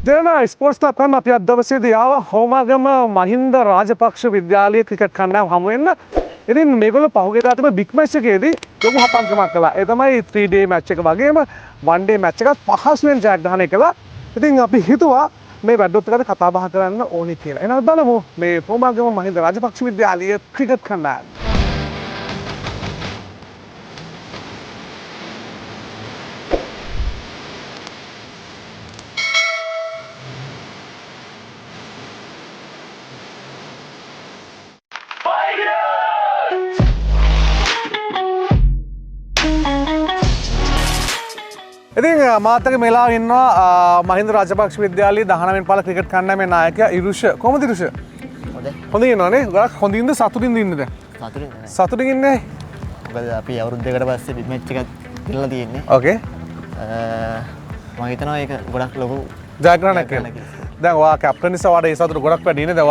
දෙන ස්පෝර්ට්ස් තාපන් අපි අද දවසේදී ආවා හෝමාගම මහින්ද රාජපක්ෂ විද්‍යාලයේ ක්‍රිකට් කණ්ඩායම හමු වෙන්න. ඉතින් මේගොල්ලෝ පහුගිය දා තිබ්බ බිග් මැච් එකේදී ලොකු හපන්කමක් කළා. ඒ තමයි 3-day මැච් එක වගේම 1-day මැච් එකත් පහසුවෙන් ජයග්‍රහණය කළා. ඉතින් අපි හිතුවා මේ වැඩොත් එක්ක කතා බහ කරන්න ඕනේ කියලා. එහෙනම් බලමු මේ හෝමාගම මහින්ද රාජපක්ෂ විද්‍යාලයේ ක්‍රිකට් කණ්ඩායම. ඉතින් මාත් එක්ක මෙලා ඉන්නවා මහින්ද රාජපක්ෂ විද්‍යාලයේ 19 වෙනි පාල ක්‍රිකට් කණ්ඩායමේ නායකයා ඉරුෂ. කොහොමද ඉරුෂ? හොඳයි. හොඳින් ඉන්නවනේ. ගොඩක් හොඳින්ද සතුටින්ද ඉන්නේ දැන්? සතුටින්. සතුටින් ඉන්නේ. මොකද අපි අවුරුද්දකට පස්සේ බිග් මැච් එකක් දිනලා තියෙන්නේ. ඕකේ. මම හිතනවා ඒක ගොඩක් ලොකු ජයග්‍රහණයක් කියලා. දැන් ඔයා කැප්ටන් නිසා ඔයාට ඒ සතුට ගොඩක් වැඩි නේ. දැන්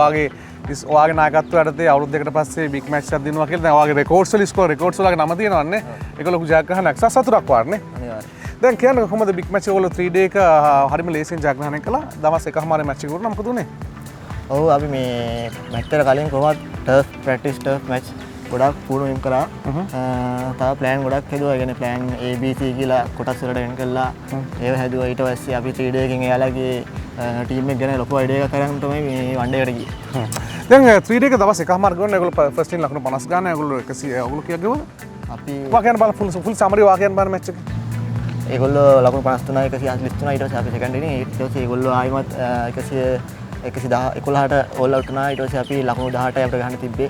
ඔයාගේ නායකත්වයට යටතේ අවුරුද්දකට පස්සේ බිග් මැච් එකක් දිනුවා කියලා දැන් ඔයාගේ රෙකෝඩ්ස් වල ස්කෝර් රෙකෝඩ්ස් වලගේ නම තියෙනවන්නේ. ඒක ලොකු ජයග්‍රහණයක් සතුටක් වාරනේ. අනිවාර්යයෙන්. දැන් කියන්න කොහොමද බිග් මැච් එක වල 3-day එක හරිම ලේසියෙන් ජයග්‍රහණය කළා. දවස් එකමාරේ මැච් එක වුණා. මොකද උනේ? ඔව් අපි මේ මැච් එකට කලින් කොහොමද ටර්ෆ් ප්‍රැක්ටිස් ටර්ෆ් මැච් ගොඩක් පුරුදු කරා. තව ප්ලෑන් ගොඩක් හැදුවා. ඒ කියන්නේ ප්ලෑන් ABC කියලා කොටස් වලට වෙන් කළා. ඒව හැදුවා. ඊට පස්සේ අපි 3-day එකකින් එයාලගේ ටීම් එක ගැන ලොකු අයිඩියා එකක් අරන් තමයි මේ 1-day එකට ගියේ. දැන් 3-day එක දවස් එකමාර ගන්න ඒගොල්ලෝ ෆස්ට් ඉන් ලකුණු 50 ගන්න. ඒගොල්ලෝ 100 ඒගොල්ලෝ කීයක් ගෙවුවා? අපි වාකයන් බල ෆුල් සමරි වාකයන් බල මැච් එක. ඒගොල්ලෝ ලකුණු 53 143 ඊට පස්සේ අපි සෙකන්ඩ් ඉනින් ඊට පස්සේ ඒගොල්ලෝ ආයිමත් 111ට ඕල් අවුට් වුණා. ඊට පස්සේ අපි ලකුණු 18යි අපිට ගන්න තිබ්බේ.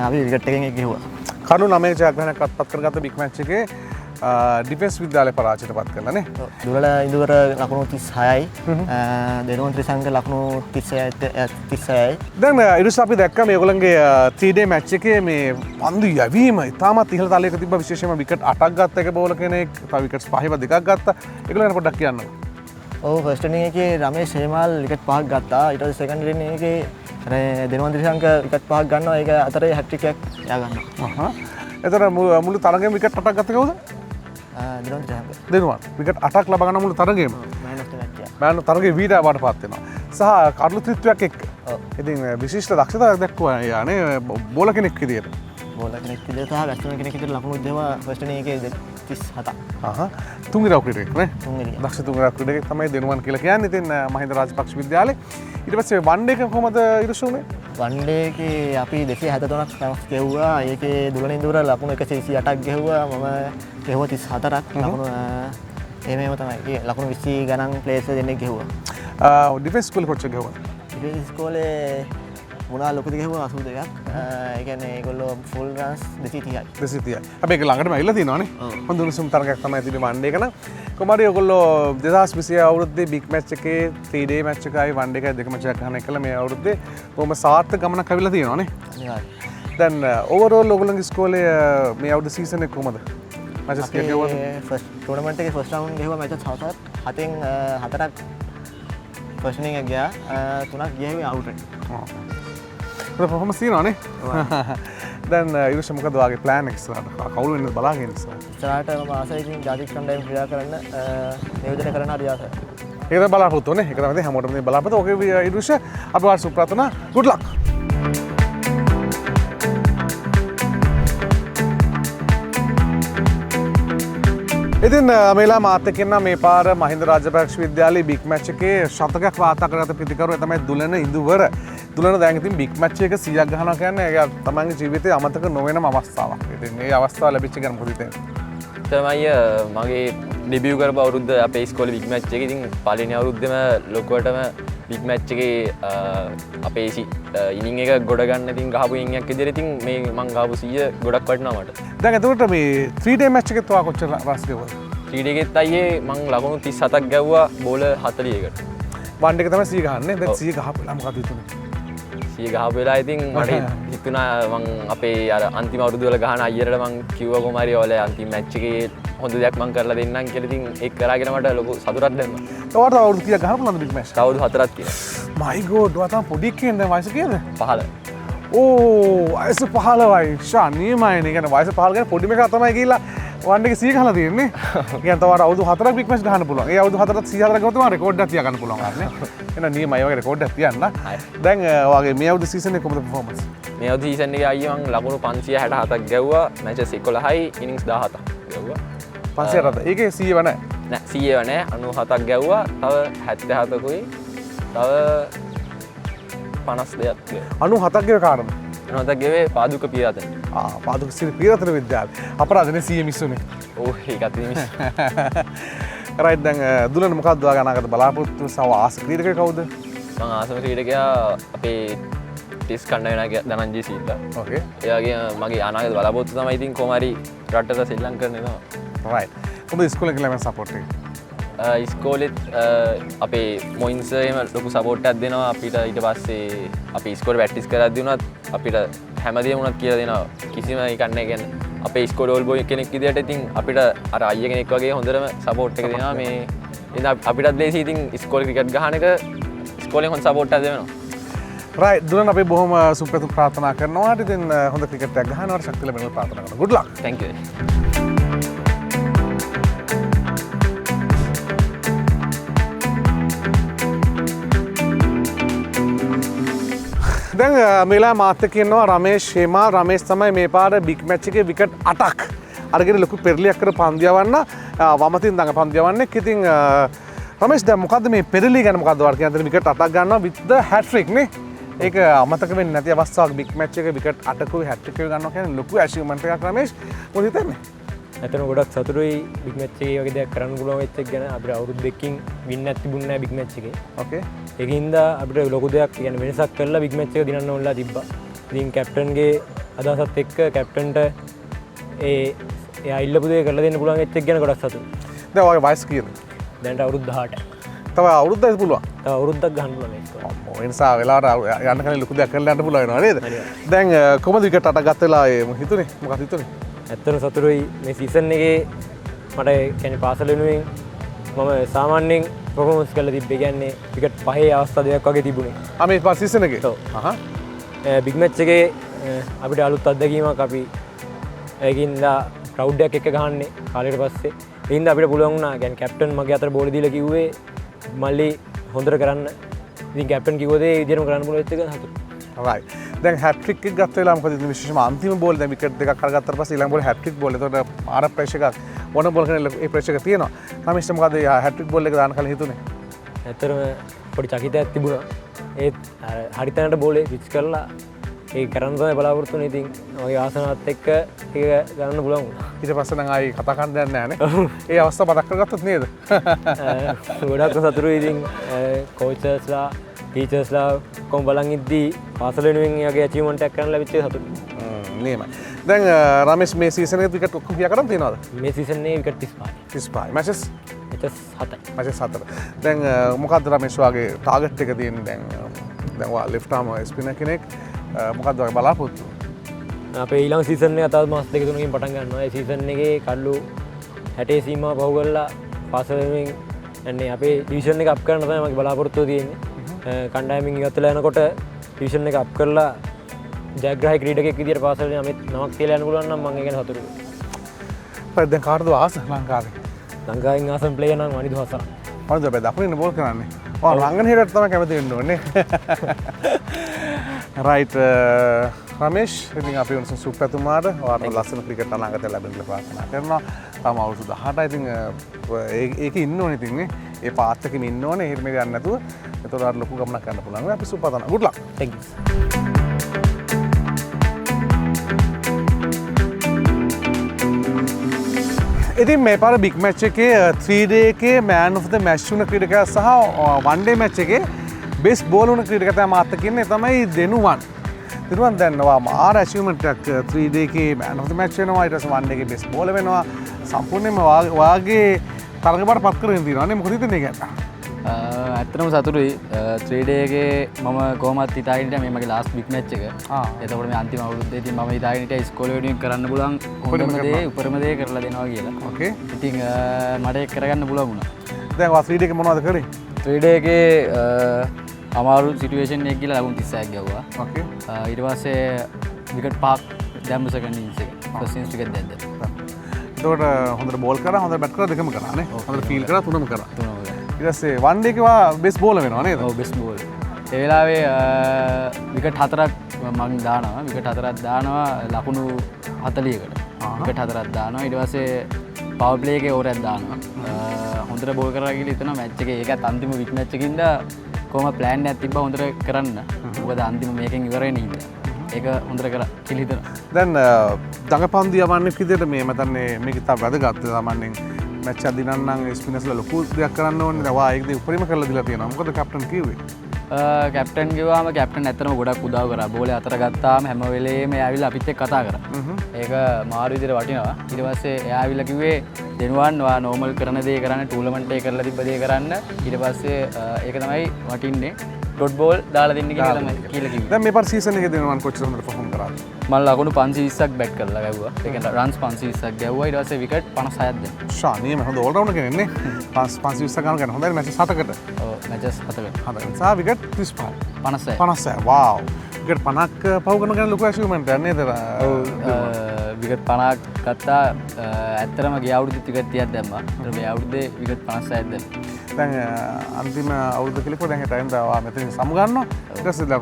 අපි විකට් එකෙන් එක ගෙවුවා. කරුණු 9 ජයග්‍රහණයක් අත්පත් කරගත්ත බිග් මැච් එකේ ඩිෆෙන්ස් විද්‍යාලය පරාජයට පත් කළා නේ. දුරල ඉඳුවර ලකුණු 36යි. දෙනුවන් ත්‍රිසංග ලකුණු 36යි. දැන් ඉරුස අපි දැක්කා මේගොල්ලන්ගේ 3-day මැච් එකේ මේ පන්දු යැවීම ඉතාමත් ඉහළ තලයක තිබ්බා. විශේෂයෙන්ම විකට් 8ක් ගත්ත එක බෝල කෙනෙක්. තව විකට්ස් 5ව 2ක් ගත්තා. ඒගොල්ලෝ ගැන පොඩ්ඩක් කියන්න. ඔව් ෆස්ට් ඉනින් එකේ රමේෂ් හේමාල් විකට් 5ක් ගත්තා. ඊට පස්සේ සෙකන්ඩ් ඉනින් එකේ දෙනුවන් ත්‍රිසංග විකට් 5ක් ගන්නවා. ඒක අතරේ හැට්‍රික් එකක් එයා ගන්නවා. එතන මුළු තරගෙම විකට් 8ක් ගත්ත කවුද? දෙනුවන් විකට් 8ක් ලබා ගන්න මුළු තරගෙම. මෑන් තරගේ වීඩා වඩ පත් වෙනවා. සහ කඩලු ත්‍රිත්වයක් එක්ක. ඉතින් විශිෂ්ට දක්ෂතාවයක් දැක්වුවා යානේ බෝල කෙනෙක් විදියට. බෝල කෙනෙක් විදියට සහ බැට්ස්මන් කෙනෙක් විදියට ලකුණු දෙනවා ෆස්ට් ඉනින් එකේ 37ක්. තුන්වෙනි ක්‍රීඩකෙක් නේ. තුන්වෙනි. දක්ෂ තුන්වෙනි ක්‍රීඩකෙක් තමයි දෙනුවන් කියලා කියන්නේ. ඉතින් මහින්ද රාජපක්ෂ විද්‍යාලේ ඊට පස්සේ 1-day එක කොහමද ඉරුසුනේ? 1-day එකේ අපි 273ක් රන්ස් ගෙව්වා. ඒකේ දුලනින් දුර ලකුණු 128ක් ගෙව්වා. මම ගෙවුවා 34ක් ලකුණු එහෙමම තමයි. ලකුණු 20 ගණන් ප්ලේයර්ස් දෙන්නෙක් ගෙවුවා. ඩිෆෙන්ස් ස්කෝලේ කොච්චර ගෙවුවා? ඩිෆෙන්ස් ස්කෝලේ මුණා ලොකුද ගෙවුවා 82ක්. ඒ කියන්නේ ඒගොල්ලෝ ෆුල් රන්ස් 230යි. 230යි. අපි ඒක ළඟටම ඇවිල්ලා තියෙනවානේ. හොඳ උණුසුම් තරගයක් තමයි තිබෙන්නේ 1-day එක නම්. කොහමද ඔයගොල්ලෝ 2020 අවුරුද්දේ බිග් මැච් එකේ 3-day මැච් එකයි 1-day එකයි දෙකම ජයග්‍රහණය කළා. මේ අවුරුද්දේ කොහොම සාර්ථක ගමනක් ඇවිල්ලා තියෙනවානේ. අනිවාර්යයෙන්. දැන් ඕවරෝල් ඔයගොල්ලෝගේ ස්කෝලේ මේ අවුරුදු සීසන් එක කොහමද? මැචස් කීයක් ගෙවුවද? ෆස්ට් ටූර්නමන්ට් එකේ ෆස්ට් රවුන්ඩ් ගෙවුවා මැචස් 7න් 4ක් ෆස්ට් ඉනින් එක ගියා 3ක් ගියේ අවුට් එක. ඒක පර්ෆෝමන්ස් තියෙනවානේ. දැන් ඉරුෂ මොකද ඔයාගේ ප්ලෑන් එක ඉස්සරහට? කවුරු වෙන්නද බලාගෙන ඉස්සරහට? ඉස්සරහට මම ආසයි ඉතින් ජාතික කණ්ඩායම ක්‍රීඩා කරන්න නියෝජනය කරන්න හරි ආසයි. ඒක තමයි බලාපොරොත්තු වෙන්නේ. ඒක තමයි හැමෝටම මේ බලාපොරොත්තු. ඔගේ ඉරුෂ අපි වාට සුප්‍රාර්ථනා. good luck. ඉතින් මේලා මාත් එක්ක ඉන්න මේ පාර මහින්ද රාජපක්ෂ විද්‍යාලයේ බිග් මැච් එකේ ශතකයක් වාර්තා කරගත ප්‍රතිකරුවා තමයි දුලන ඉඳුවර. දුලන දැන් ඉතින් බිග් මැච් එක 100ක් ගහනවා කියන්නේ ඒක තමන්ගේ ජීවිතේ අමතක නොවෙනම අවස්ථාවක්. ඉතින් මේ අවස්ථාව ලැබිච්ච එක මොකද හිතන්නේ? තමයි මගේ ඩෙබියු කරපු අවුරුද්ද අපේ ඉස්කෝලේ බිග් මැච් එකේ ඉතින් පළවෙනි අවුරුද්දේම ලොකුවටම බිග් මැච් එකේ අපේ ඉනින් එක ගොඩ ගන්න ඉතින් ගහපු ඉනින්යක් විදිහට ඉතින් මේ මං ගහපු 100 ගොඩක් වටිනවා මට. දැන් එතකොට මේ 3-day මැච් එකේත් ඔයා කොච්චර රස් ගෙවුවද? 3-day එකෙත් අයියේ මං ලකුණු 37ක් ගැව්වා බෝල 40කට. 1-day එක තමයි 100 ගහන්නේ. දැන් 100 ගහපු වෙලාව මොකද හිතුනේ? 100 ගහපු වෙලාව ඉතින් මට හිතුණා මං අපේ අර අන්තිම අවුරුදු වල ගහන අයියරට මං කිව්වා කොහමරි ඔයාලා අන්තිම මැච් එකේ හොඳ දෙයක් මං කරලා දෙන්නම් කියලා ඉතින් ඒක කරාගෙන මට ලොකු සතුටක් දැම්මා. ඔයාට අවුරුදු කීයක් ගහන්න පුළුවන්ද බිග් මැච්? අවුරුදු 4ක් කියලා. my god ඔයා තාම පොඩි කෙනෙක් දැන් වයස කීයද? 15. ඕ වයස 15යි. ෂානියමයිනේ. කියන්නේ වයස 15 ගැන පොඩි මේක තමයි ගිහිල්ලා වන් එක 100 ගහලා තියෙන්නේ. කියන්නේ තව අවුරුදු 4ක් බිග් මැච් ගහන්න පුළුවන්. ඒ අවුරුදු 4ට 104ක් ගමු තමයි රෙකෝඩ් එකක් තියාගන්න පුළුවන් අරනේ. එහෙනම් නියමයි වගේ රෙකෝඩ් එකක් තියන්න. දැන් ඔයාගේ මේ අවුරුදු සීසන් එකේ කොහොමද පර්ෆෝමන්ස්? මේ අවුරුදු සීසන් එකේ අයියේ මං ලකුණු 567ක් ගැව්වා. මැචස් 11යි ඉනිංස් 17ක් ගැව්වා. 507. ඒකේ 100 වනේ. නෑ 100 වනේ 97ක් ගැව්වා. තව 77කුයි. තව 52ක් ගැව්වා. 97ක් ගේ කාරණා. 97ක් ගෙවේ පාදුක පිරාතන. පාදුක සිරි පිරතන විද්‍යාලය. අපරාධනේ 100 මිස් උනේ. ඔව් ඒකත් මිස්. රයිට් දැන් දුලන මොකක්ද ඔයාගේ අනාගත බලාපොරොත්තු සව ආස ක්‍රීඩකයෙක් කවුද? මං ආසම ක්‍රීඩකයා අපේ ටිස් කණ්ඩායමේ ධනංජය සීල්ලා. ඕකේ. එයාගේ මගේ අනාගත බලාපොරොත්තු තමයි ඉතින් කොහොම හරි රටට ශ්‍රී ලංකා කරනවා. රයිට්. කොහොමද ඉස්කෝලේ කියලා මම සපෝට් එක? ඉස්කෝලෙත් අපේ මොයින්ස් එහෙම ලොකු සපෝට් එකක් දෙනවා අපිට. ඊට පස්සේ අපි ඉස්කෝලේ ප්‍රැක්ටිස් කරද්දී වුණත් අපිට හැමදේම වුණත් කියලා දෙනවා. කිසිම එකක් නැහැ කියන්නේ අපේ ඉස්කෝලේ ඕල් බෝයි කෙනෙක් විදියට ඉතින් අපිට අර අයියා කෙනෙක් වගේ හොඳටම සපෝට් එක දෙනවා. මේ ඉතින් අපිටත් ලේසි ඉතින් ඉස්කෝලේ ක්‍රිකට් ගහන එක ඉස්කෝලෙන් හොඳ සපෝට් එකක් දෙනවා. රයිට් දුලන අපි බොහොම සුපපැතුම් ප්‍රාර්ථනා කරනවා. ඉතින් හොඳ ක්‍රිකට් එකක් ගහනවට ශක්තිය ලැබෙනවා ප්‍රාර්ථනා කරනවා. good luck. thank you. දැන් මේලා මාත් එක්ක ඉන්නවා රමේෂ් හේමා. රමේෂ් තමයි මේ පාර බිග් මැච් එකේ විකට් 8ක් අරගෙන ලොකු පෙරලියක් කර පන්දියවන්න වමතින් දඟ පන්දියවන්නේ. ඉතින් රමේෂ් දැන් මොකද්ද මේ පෙරලිය ගැන මොකද්ද වාර්තා කියන්නේ? විකට් 8ක් ගන්නවා with the hat trick නේ. ඒක අමතක වෙන්නේ නැති අවස්ථාවක් බිග් මැච් එකේ විකට් 8කුයි hat trick එක ගන්නවා කියන්නේ ලොකු ඇචීව්මන්ට් එකක් රමේෂ්. මොකද හිතන්නේ? ඇතන ගොඩක් සතුරුයි බිග් මැච් එකේ වගේ දෙයක් කරන්න පුළුවන් වෙච්ච එක ගැන. අපිට අවුරුදු දෙකකින් වින් නැති තිබුණේ නැහැ බිග් මැච් එකේ. ඕකේ. ඒකින්ද අපිට ලොකු දෙයක් කියන්නේ වෙනසක් කරලා බිග් මැච් එක දිනන්න ඕනලා තිබ්බා. ඉතින් කැප්ටන්ගේ අදහසත් එක්ක කැප්ටන්ට එයා ඉල්ලපු දේ කරලා දෙන්න පුළුවන් වෙච්ච එක ගැන ගොඩක් සතුටුයි. දැන් ඔයාගේ වයස කීයද? දැන්ට අවුරුදු 18යි. තව අවුරුද්දක් පුළුවන්. තව අවුරුද්දක් ගන්න පුළුවන් මේක. අම්මෝ ඒ නිසා වෙලාවට යන්න කලින් ලොකු දෙයක් කරලා යන්න පුළුවන් වෙනවා නේද? දැන් කොහොමද විකට් 8ක් ගත්ත වෙලාවේ හිතුනේ? මොකක්ද හිතුනේ? ඇත්තටම සතුටුයි මේ සීසන් එකේ මට කියන්නේ පාසල වෙනුවෙන් මම සාමාන්‍යයෙන් පර්ෆෝමන්ස් කරලා තිබ්බේ. කියන්නේ විකට් 5 අවස්ථා දෙකක් වගේ තිබුණේ. මේ පාස් සීසන් එකේ? ඔව්. බිග් මැච් එකේ අපිට අලුත් අත්දැකීමක් අපි ඒකින්ද ක්‍රවුඩ් එකක් එක්ක ගහන්නේ කාලෙට පස්සේ. ඒකින්ද අපිට පුළුවන් වුණා කියන්නේ කැප්ටන් මගේ අතට බෝල දීලා කිව්වේ මල්ලි හොඳට කරන්න. ඉතින් කැප්ටන් කිව්ව දේ ඒ විදිහටම කරන්න පුළුවන් වෙච්ච එක සතුටුයි. right. දැන් hat trick එක ගත්ත වෙලාව මොකද විශේෂම අන්තිම බෝල් දැන් විකට් දෙකක් අරගත්තාට පස්සේ ඊළඟ බෝල් hat trick බෝල්. ඒතකොට ආර ප්‍රෙෂර් එකක් වන බෝල් කරන ඒ ප්‍රෙෂර් එක තියෙනවා. රමේෂ් මොකද hat trick බෝල් එක දාන්න කලින් හිතුනේ? ඇත්තටම පොඩි චකිතයක් තිබුණා. ඒත් හරි තැනට බෝලේ පිච් කරලා ඒ කරන්න තමයි බලාපොරොත්තු වෙන්නේ. ඉතින් මගේ ආසනාවත් එක්ක ඒක ගන්න පුළුවන් වුණා. ඊට පස්සේ නම් ආයි කතා කරන්න දෙයක් නැහැ නේ. ඒ අවස්ථාව මතක් කරගත්තොත් නේද? ගොඩක් සතුටුයි. ඉතින් කෝචර්ස්ලා ටීචර්ස්ලා කොම් බලන් ඉද්දී පාසල වෙනුවෙන් එයාගේ ඇචීව්මන්ට් එකක් කරන්න ලැබිච්ච එක සතුටුයි. නියමයි. දැන් රමේෂ් මේ සීසන් එකේ විකට් ඔක්කොම කියා කරන් තියනවද? මේ සීසන් එකේ විකට් 35 මැචස් 7යි. මැචස් 4. දැන් මොකද්ද රමේෂ් වාගේ ටාගට් එක තියෙන්නේ දැන් ඔයා ලෙෆ්ට් ආර්ම් ස්පිනර් කෙනෙක් මොකද්ද ඔයා බලාපොරොත්තු? අපේ ඊළඟ සීසන් එක තවත් මාස දෙක තුනකින් පටන් ගන්නවා. ඒ සීසන් එකේ කල්ලු 60 සීමාව පහු කරලා පාසල වෙනුවෙන් යන්නේ අපේ ඩිවිෂන් එක අප් කරන්න තමයි මගේ බලාපොරොත්තුව තියෙන්නේ. කණ්ඩායමින් ඉවත් වෙලා යනකොට ඩිවිෂන් එක අප් කරලා ජයග්‍රාහී ක්‍රීඩකයෙක් විදියට පාසලේ නමක් තියලා යන්න පුළුවන් නම් මම ඒ ගැන සතුටුයි. දැන් කාටද ආස ලංකාවේ? ලංකාවෙන් ආසම් ප්ලේයර් නම් වනිදු හසන. මොනවද බෑ දකුණින් බෝල් කරන්නේ. රංගන හිරට තමයි කැමති වෙන්න ඕනේ. රයිට් රමේෂ් ඉතින් අපි වෙනස සුප්පතුමාට ඔයාලට ලස්සන ක්‍රිකට් අනාගතය ලැබෙන්න ප්‍රාර්ථනා කරනවා. තාම අවුරුදු 18යි. ඉතින් ඒකේ ඉන්න ඕනේ ඉතින් නේ. ඒ පාත් එකකින් ඉන්න ඕනේ. එහෙම යන්නේ නැතුව. ඒතකොට අර ලොකු ගමනක් ගන්න පුළුවන්. අපි සුප්පතන. good luck. thank you. ඉතින් මේ පාර බිග් මැච් එකේ 3 day එකේ man of the match වුණ ක්‍රීඩකයා සහ 1 day match එකේ best bowler වුණ ක්‍රීඩකයා මාත් එක්ක ඉන්නේ තමයි දෙනුවන්. දෙනුවන් දැන් මාර achievement එකක් 3 day එකේ man of the match වෙනවා. ඊට පස්සේ 1 day එකේ best bowler වෙනවා. සම්පූර්ණයෙන්ම වාගේ තරගයට පත් කරගෙන තියෙනවා නේ. මොකද හිතන්නේ ගැන? ඇත්තටම සතුටුයි. 3 day එකේ මම කොහොමත් හිතාගෙන හිටියා මේ මගේ last big match එක. එතකොට මේ අන්තිම අවුරුද්දේ ඉතින් මම හිතාගෙන හිටියා ඉස්කෝලේ වෙනුවෙන් කරන්න පුළුවන් හොඳම දේ උපරිම දේ කරලා දෙනවා කියලා. ඕකේ. ඉතින් මට ඒක කරගන්න පුළුවන් වුණා. දැන් ඔයා 3 day එකේ මොනවද කරේ? 3 day එකේ අමාරු සිටුේෂන් එකක් ගිහලා ලකුණු 36ක් ගැව්වා. ඕකේ. ඊට පස්සේ විකට් 5ක් දැම්ම සෙකන්ඩ් ඉනින්ස් එකේ. ෆස්ට් ඉනින්ස් ටිකක් දැද්දා. එතකොට හොඳට බෝල් කරා හොඳට බැට් කරා දෙකම කරා නේ. හොඳට ෆීල් කරා තුනම කරා. තුනම කරා. ඊට පස්සේ වන් ඩේ එකවා බෙස් බෝලර් වෙනවා නේද? ඔව් බෙස් බෝල්. ඒ වෙලාවේ විකට් 4ක් මම දානවා. විකට් 4ක් දානවා ලකුණු 40කට. විකට් 4ක් දානවා. ඊට පස්සේ පවර් ප්ලේ එකේ ඕවරයක් දානවා. හොඳට බෝල් කරලා ගිහලා ඉතන මැච් එකේ ඒකත් අන්තිම වික් මැච් එකකින්ද කොහොම ප්ලෑන් එකක් තිබ්බා හොඳට කරන්න. මොකද අන්තිම මේකෙන් ඉවර වෙන හින්දා. ඒක හොඳට කරා කියලා හිතනවා. දැන් දඟපන්දු යවන්නෙක් විදිහට මේ මතන්නේ මේක ඉතා වැදගත් සාමාන්‍යයෙන් මැච් එක දිනන්න නම් ස්පිනර්ස්ලා ලොකු දෙයක් කරන්න ඕනේ. දැන් වා ඒකදී උපරිම කරලා දීලා තියෙනවා. මොකද කැප්ටන් කිව්වේ? කැප්ටන් කිව්වාම කැප්ටන් ඇත්තටම ගොඩක් උදව් කරා. බෝලේ අතර ගත්තාම හැම වෙලේම එයා ඇවිල්ලා අපිත් එක්ක කතා කරා. ඒක මාරු විදිහට වටිනවා. ඊට පස්සේ එයා ඇවිල්ලා කිව්වේ දෙනුවන් ඔයා නෝමල් කරන දේ කරන්න ටූර්නමන්ට් එක කරලා තිබ්බ දේ කරන්න. ඊට පස්සේ ඒක තමයි වටින්නේ. ඩොට් බෝල් දාලා දෙන්න කියලා තමයි කියලා කිව්වේ. දැන් මේ පාර සීසන් එකේ දෙනුවන් කොච්චර හොඳට පර්ෆෝම් කරාද? මම ලකුණු 520ක් බැට් කරලා ගැව්වා. ඒ කියන්නේ රන්ස් 520ක් ගැව්වා. ඊට පස්සේ විකට් 56ක් දැම්මා. ෂානියම හොඳ ඕල් රවුන්ඩර් කෙනෙක් නේ. 520 ගන්න ගන්න හොඳයි මැචස් 7කට. ඔව් මැචස් 7කට. හොඳයි. සා විකට් 35. 56. 56. වව්. විකට් 50ක් පහු කරන ගැන ලොකු ඇචීව්මන්ට් එකක් නේද? විකට් 50ක් ගත්තා. ඇත්තටම ගිය අවුරුද්දේ විකට් 30ක් දැම්මා. ඊට මේ අවුරුද්දේ විකට් 56ක් දැම්මා. දැන් අන්තිම අවුරුද්ද කියලා දැන් ටයිම් දාවා මෙතනින් සමු ගන්නවා. ඊට පස්සේ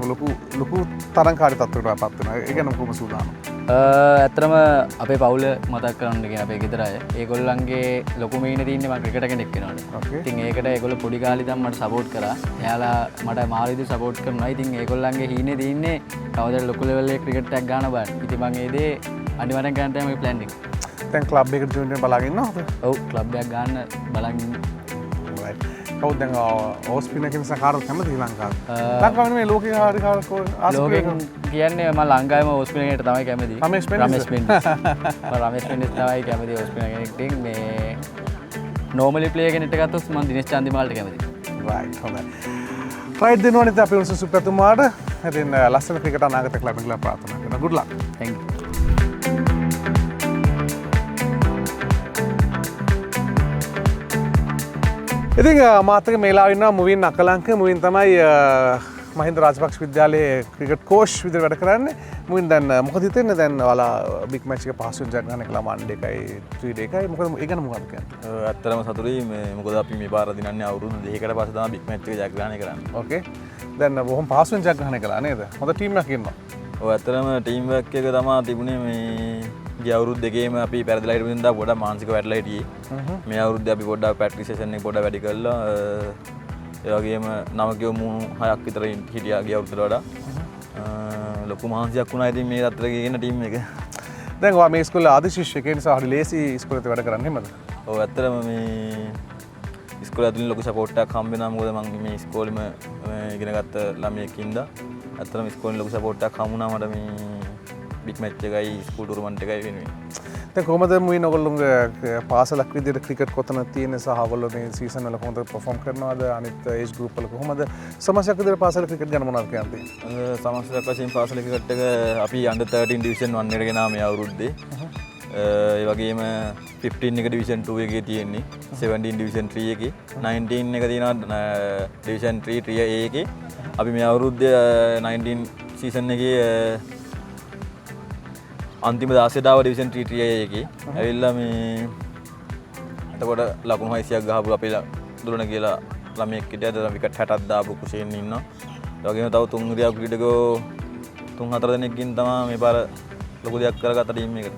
ලොකු තරංකාරී තත්ත්වයකට පත් වෙනවා. ඒ ගැන කොහොම සූදානම්? ඇත්තටම අපේ පවුල මතක් කරන්න කියන අපේ ගෙදර අය. ඒගොල්ලන්ගේ ලොකු මේනේ තින්නේ මම ක්‍රිකට් කෙනෙක් වෙනවනේ. ඉතින් ඒකට ඒගොල්ලෝ පොඩි කාලේ ඉඳන් මට සපෝට් කරා. එයාලා මට මාරු විදිහට සපෝට් කරනවා. ඉතින් ඒගොල්ලන්ගේ හීනේ තින්නේ කවදාද ලොකු ලෙවල් එකේ ක්‍රිකට් එකක් ගන්න බෑ. ඉතින් මම ඒ දේ අනිවාර්යෙන් ගන්න තමයි ප්ලෑන් එක. දැන් ක්ලබ් එකට ජොයින් වෙන්න බලාගෙන ඉන්නවද? ඔව් ක්ලබ් එකක් ගන්න බලන් ඉන්නේ. කවුද දැන් ඕස්පිනර් කෙනෙක් කාටද කැමති ශ්‍රී ලංකාවේ? ලංකාවේ නෙමෙයි ලෝකේ හරි ලෝකෙන් කියන්නේ මම ලංකාවේම ඕස්පිනර් කෙනෙක්ට තමයි කැමති. රමේෂ් පෙන්නිස්. රමේෂ් පෙන්නිස් තමයි කැමති ඕස්පිනර් කෙනෙක්ට. මේ නෝමලි ප්ලේ කෙනෙක්ට ගත්තොත් මම දිනේෂ් චන්දිමාල්ට කැමතියි. රයිට් හොඳයි. රයිට් දෙනවනේ ඉතින් අපි උන්ස සුප්‍රතුමාට. ඉතින් ලස්සන ක්‍රිකට් අනාගතයක් ලැබෙන්න කියලා ප්‍රාර්ථනා කරනවා. good luck. thank you. ඉතින් මාත් එක්ක මේලා ඉන්නවා මුවින් අකලංක. මුවින් තමයි මහින්ද රාජපක්ෂ විද්‍යාලයේ ක්‍රිකට් කෝච් විදිහට වැඩ කරන්නේ. මුවින් දැන් මොකද හිතෙන්නේ දැන් ඔයාලා බිග් මැච් එක පහසුවෙන් ජය ගන්න කියලා වන් ඩේ එකයි 3 ඩේ එකයි මොකද ඒ ගැන මොකක්ද කියන්නේ? ඇත්තටම සතුටුයි මේ මොකද අපි මේ පාර දිනන්නේ අවුරුදු 2කට පස්සේ තමයි බිග් මැච් එක ජයග්‍රහණය කරන්නේ. ඕකේ. දැන් බොහොම පහසුවෙන් ජයග්‍රහණය කළා නේද? හොඳ ටීම් එකක් ඉන්නවා. ඔව් ඇත්තටම ටීම් වර්ක් එක තමයි තිබුණේ මේ ගිය අවුරුදු දෙකේම අපි පෙරදිලා හිටපු නිසා පොඩ්ඩක් මානසික වැටලා හිටියේ. මේ අවුරුද්දේ අපි පොඩ්ඩක් ප්‍රැක්ටිස් සෙෂන් එක පොඩ්ඩක් වැඩි කළා. ඒ වගේම නවකයෝ මුණු 6ක් විතර හිටියා ගිය අවුරුද්දට වඩා. ලොකු මහන්සියක් වුණා ඉතින් මේ තත්ත්වයට ගෙන්න ටීම් එක. දැන් ඔයා මේ ඉස්කෝලේ ආදි ශිෂ්‍යයෙක් ඒ නිසා හරි ලේසි ඉස්කෝලේට වැඩ කරන්නේ එහෙමද? ඔව් ඇත්තටම මේ ඉස්කෝලේ ඇතුළේ ලොකු සපෝට් එකක් හම්බ වෙනවා මොකද මම මේ ඉස්කෝලේම ඉගෙන ගත්ත ළමයෙක් ඉඳලා ඇත්තටම ඉස්කෝලේ ලොකු සපෝට් එකක් හම්බුණා මට මේ බිග් මැච් එකයි ස්කූල් ටූර්නමන්ට් එකයි වෙනුවෙන්. දැන් කොහමද මුවින් ඔයගොල්ලෝගේ පාසලක් විදිහට ක්‍රිකට් කොතන තියෙන සහ ඔයගොල්ලෝ මේ සීසන් වල කොහොමද පර්ෆෝම් කරනවද අනිත් ඒජ් ගෲප් වල කොහොමද සමස්තයක් විදිහට පාසල ක්‍රිකට් ගැන මොනවද කියන්නේ? සමස්තයක් වශයෙන් පාසල ක්‍රිකට් එක අපි under 13 division 1 එකට ගෙනාවා මේ අවුරුද්දේ. ඒ වගේම 15 එක division 2 එකේ තියෙන්නේ 17 division 3 එකේ 19 එක තියෙනවා division 3 3A එකේ අපි මේ අවුරුද්දේ 19 සීසන් එකේ අන්තිම 16 දාව ඩිවිෂන් 3 3A එකේ ඇවිල්ලා මේ එතකොට ලකුණු 600ක් ගහපු අපේ දුරණ කියලා ළමයෙක් හිටියා. දැන් විකට් 60ක් දාපු කුෂේන් ඉන්නවා. ඒ වගේම තව තුන් ඉරියව් ක්‍රීඩකයෝ 3-4 දෙනෙක්කින් තමයි මේ පාර ලොකු දෙයක් කරගත්ත ටීම් එකට.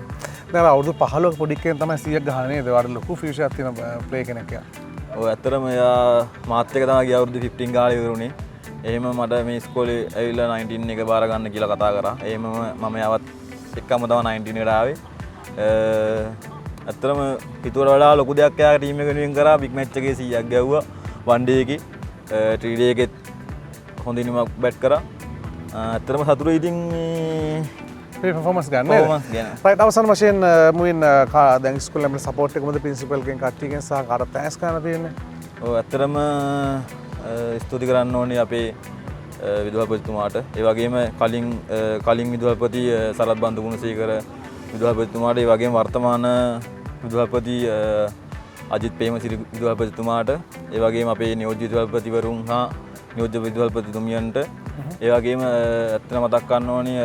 දැන් අවුරුදු 15ක පොඩි කෙනෙක් තමයි 100ක් ගහන්නේ නේද? වාට ලොකු ෆියුචර් එකක් තියෙන ප්ලේ කෙනෙක් යා. ඔව් ඇත්තටම එයා මාත් එක තමයි ගිය අවුරුදු 15 ගාලා ඉවරුනේ. එහෙම මට මේ ඉස්කෝලේ ඇවිල්ලා 19 එක බාර ගන්න කියලා කතා කරා. එහෙම මම යාවත් එක්කම තමයි 19 එකට ආවේ. ඇත්තටම හිතුවට වඩා ලොකු දෙයක් එයාගේ ටීම් එක වෙනුවෙන් කරා. බිග් මැච් එකේ 100ක් ගැව්වා. වන් ඩේ එකේ 3 ඩේ එකෙත් හොඳින්ම බැට් කරා. ඇත්තටම සතුටුයි ඉතින් මේ පර්ෆෝමන්ස් ගන්න නේද? පර්ෆෝමන්ස් ගැන. රයිට් අවසන් වශයෙන් මුවින් දැන් ඉස්කෝලේ අපේ සපෝට් එක මොකද ප්‍රින්සිපල් කෙනෙක් කට්ටියකින් සහ කාටද තෑන්ක්ස් කරන්න තියෙන්නේ? ඔව් ඇත්තටම ස්තුති කරන්න ඕනේ අපේ විදුහල්පතිතුමාට. ඒ වගේම කලින් විදුහල්පති සරත් බන්දු ගුණසේකර විදුහල්පතිතුමාට, ඒ වගේම වර්තමාන විදුහල්පති අජිත් ප්‍රේමසිරි විදුහල්පතිතුමාට, ඒ වගේම අපේ නියෝජ්‍ය විදුහල්පතිවරුන් හා නියෝජ්‍ය විදුහල්පතිතුමියන්ට, ඒ වගේම ඇත්තට මතක් කරන්න ඕනේ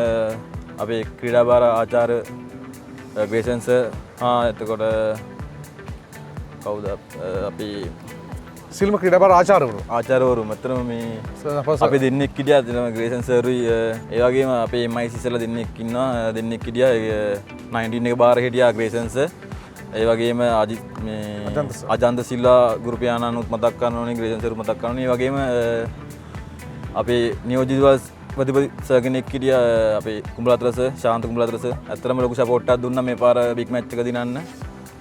අපේ ක්‍රීඩා භාර ආචාර්ය ග්‍රේසන්ස් එතකොට කවුද අපි සිල්ම ක්‍රීඩාබාර ආචාර්යවරු. ආචාර්යවරු මෙතනම මේ අපි දෙන්නෙක් හිටියා දෙනම ග්‍රේසන් සර්යි ඒ වගේම අපේ MIC ඉස්සලා දෙන්නෙක් ඉන්නවා දෙන්නෙක් හිටියා 19 එක බාර හිටියා ග්‍රේසන්ස් ඒ වගේම අජිත් මේ අජන්ත සිල්වා ගුරු පියාණන්ුත් මතක් කරන්න ඕනේ ග්‍රේසන් සර් මතක් කරන්න ඕනේ ඒ වගේම අපේ නියෝජිත ප්‍රතිපති සර් කෙනෙක් හිටියා අපේ කුඹලාතර සර් ශාන්ත කුඹලාතර සර් ඇත්තටම ලොකු සපෝට් එකක් දුන්නා මේ පාර බිග් මැච් එක දිනන්න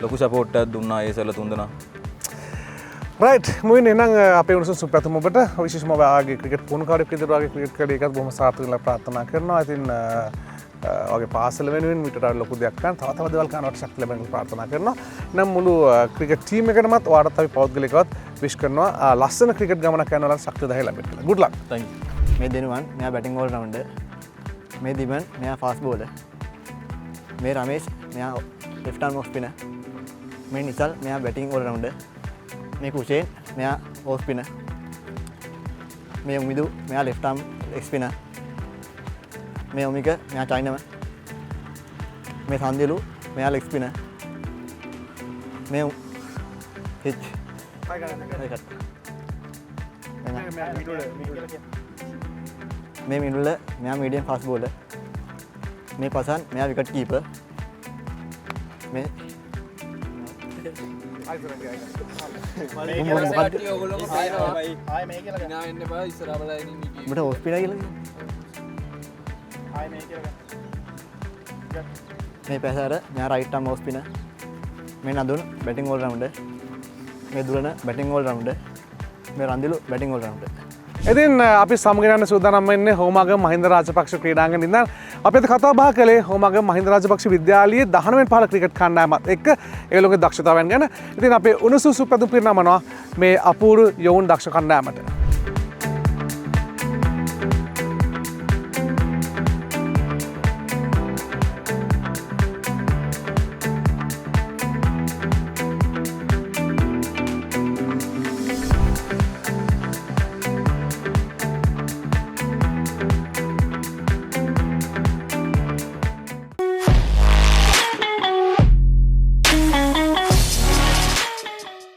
ලොකු සපෝට් එකක් දුන්නා ඒ සර්ලා තුන්දෙනා රයිට් මුවින් එනම් අපේ උණුසුම් සුප්‍රතුම ඔබට විශේෂම ඔබගේ ක්‍රිකට් පුහුණුකාරයෙක් විදිහට වගේ ක්‍රිකට් කඩේ එකත් බොහොම සාර්ථක වෙලා ප්‍රාර්ථනා කරනවා. ඉතින් වගේ පාසල වෙනුවෙන් මීටට ලොකු දෙයක් කරන්න තව තව දේවල් කරන්නට ශක්තිය ලැබෙන්න ප්‍රාර්ථනා කරනවා. නම් මුළු ක්‍රිකට් ටීම් එකටමත් ඔයාලට අපි පෞද්ගලිකවත් විශ් කරනවා ලස්සන ක්‍රිකට් ගමනක් යනවා ශක්තිය දහය ලැබෙන්න කියලා. good luck. thank you. මේ දෙනුවන් මෙයා බැටිං ඕල් රවුන්ඩර්. මේ දිමන් මෙයා ෆාස්ට් බෝලර්. මේ රමේෂ් මෙයා ලෙෆ්ට් ආර්ම් ඔෆ් ස්පිනර්. මේ නිසල් මෙයා බැටිං ඕල් රවුන්ඩර්. මේ කුෂේන් මෙයා ඕෆ් ස්පිනර්. මේ උමිදු මෙයා ලෙෆ්ට් ආර්ම් ලෙග් ස්පිනර්. මේ ඔමික මෙයා චයිනම. මේ සන්දිලු මෙයා ලෙග් ස්පිනර්. මේ හිච් මේ මිඩුල මෙයා මීඩියම් ෆාස්ට් බෝලර්. මේ පසන් මෙයා විකට් කීපර්. මේ මට ඔස්පිනා කියලා මේ පැසාර මෙයා රයිට් ආර්ම් ඔෆ් ස්පිනර්. මේ නදුන බැටිං ඕල් රවුන්ඩර්. මේ දුරන බැටිං ඕල් රවුන්ඩර්. මේ රන්දිලු බැටිං ඕල් රවුන්ඩර්. ඉතින් අපි සමගිරන්න සූදානම් වෙන්නේ හෝමාගම මහින්ද රාජපක්ෂ ක්‍රීඩාංගණයේ ඉඳන් අපි අද කතා බහ කළේ හෝමාගම මහින්ද රාජපක්ෂ විද්‍යාලයේ 19 වෙනි පහළ ක්‍රිකට් කණ්ඩායමත් එක්ක ඒගොල්ලෝගේ දක්ෂතාවයන් ගැන. ඉතින් අපේ උණුසුම් සුප්‍රතුම් පිරිනමනවා මේ අපූර්ව යොවුන් දක්ෂ කණ්ඩායමට.